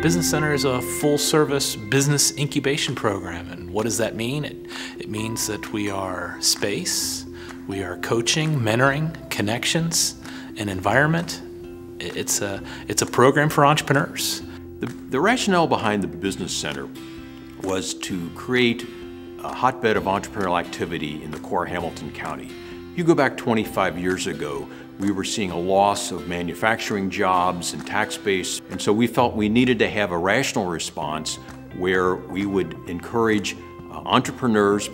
Business Center is a full-service business incubation program, and what does that mean? It means that we are space, we are coaching, mentoring, connections, and environment. It's a program for entrepreneurs. The rationale behind the Business Center was to create a hotbed of entrepreneurial activity in the core Hamilton County. You go back 25 years ago, we were seeing a loss of manufacturing jobs and tax base, and so we felt we needed to have a rational response where we would encourage entrepreneurs,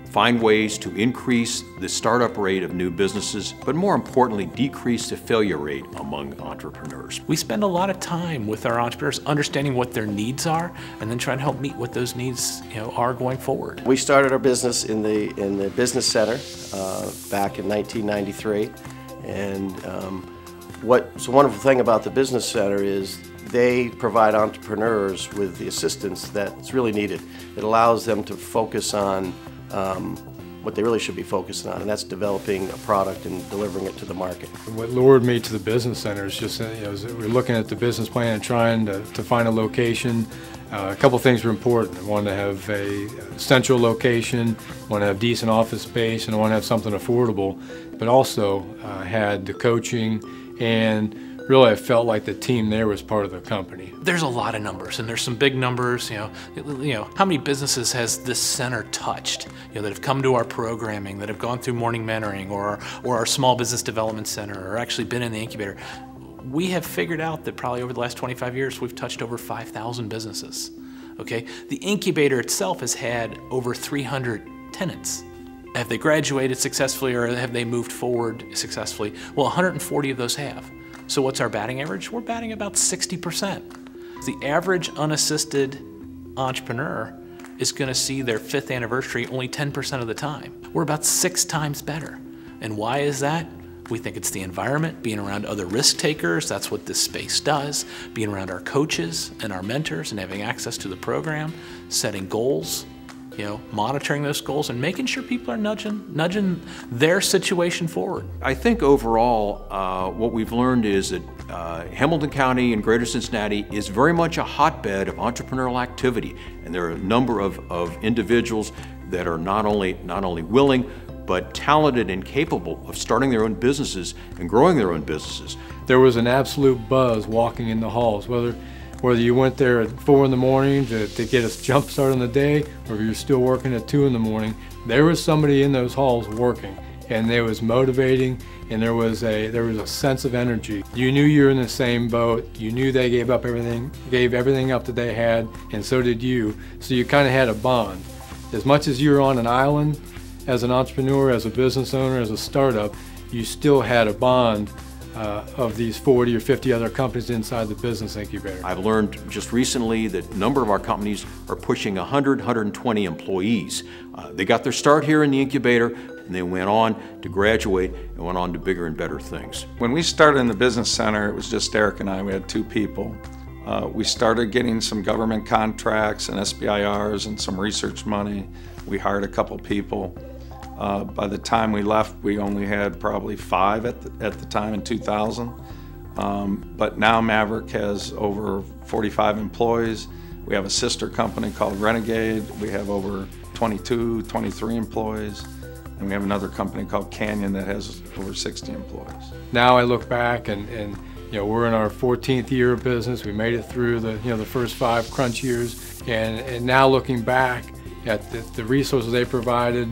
find ways to increase the startup rate of new businesses, but more importantly, decrease the failure rate among entrepreneurs. We spend a lot of time with our entrepreneurs understanding what their needs are and then trying to help meet what those needs are going forward. We started our business in the Business Center back in 1993, and what's a wonderful thing about the Business Center is they provide entrepreneurs with the assistance that's really needed. It allows them to focus on what they really should be focusing on, and that's developing a product and delivering it to the market. What lured me to the Business Center is just, we're looking at the business plan and trying to find a location. A couple things were important. I wanted to have a central location, I wanted to have decent office space, and I wanted to have something affordable, but also had the coaching, and really I felt like the team there was part of the company. There's a lot of numbers, and there's some big numbers. How many businesses has this center touched? That have come to our programming, that have gone through morning mentoring, or our small business development center, or actually been in the incubator. We have figured out that probably over the last 25 years we've touched over 5,000 businesses. Okay, the incubator itself has had over 300 tenants. Have they graduated successfully, or have they moved forward successfully? Well, 140 of those have. So what's our batting average? We're batting about 60%. The average unassisted entrepreneur is going to see their 5th anniversary only 10% of the time. We're about 6 times better. And why is that? We think it's the environment, being around other risk takers. That's what this space does. Being around our coaches and our mentors and having access to the program, setting goals, monitoring those goals and making sure people are nudging their situation forward. I think overall what we've learned is that Hamilton County and Greater Cincinnati is very much a hotbed of entrepreneurial activity, and there are a number of individuals that are not only willing but talented and capable of starting their own businesses and growing their own businesses. There was an absolute buzz walking in the halls, whether you went there at 4 in the morning to get a jump start on the day, or if you're still working at 2 in the morning, there was somebody in those halls working, and it was motivating, and there was a sense of energy. You knew you were in the same boat. You knew they gave everything up that they had, and so did you. So you kind of had a bond. As much as you're on an island, as an entrepreneur, as a business owner, as a startup, you still had a bond of these 40 or 50 other companies inside the business incubator. I've learned just recently that a number of our companies are pushing 100, 120 employees. They got their start here in the incubator, and they went on to graduate and went on to bigger and better things. When we started in the Business Center, it was just Eric and I. We had 2 people. We started getting some government contracts and SBIRs and some research money. We hired a couple people. By the time we left, we only had probably 5 at the time in 2000. But now Maverick has over 45 employees. We have a sister company called Renegade. We have over 22, 23 employees. And we have another company called Canyon that has over 60 employees. Now I look back and we're in our 14th year of business. We made it through the first 5 crunch years. And now looking back at the resources they provided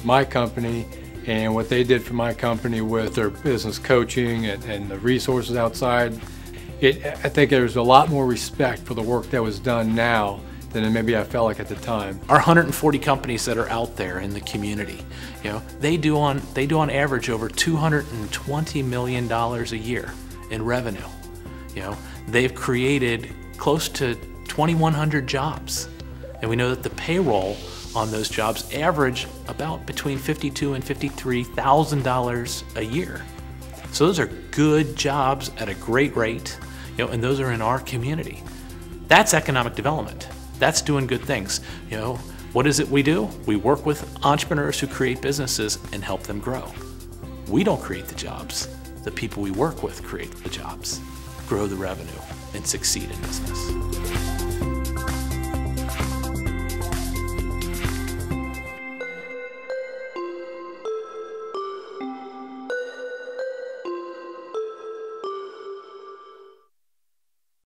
my company and what they did for my company with their business coaching and the resources outside, I think there's a lot more respect for the work that was done now than maybe I felt like at the time. Our 140 companies that are out there in the community, they do on average over $220 million a year in revenue. They've created close to 2,100 jobs, and we know that the payroll on those jobs average about between $52,000 and $53,000 a year. So those are good jobs at a great rate, and those are in our community. That's economic development. That's doing good things. What is it we do? We work with entrepreneurs who create businesses and help them grow. We don't create the jobs. The people we work with create the jobs, grow the revenue, and succeed in business.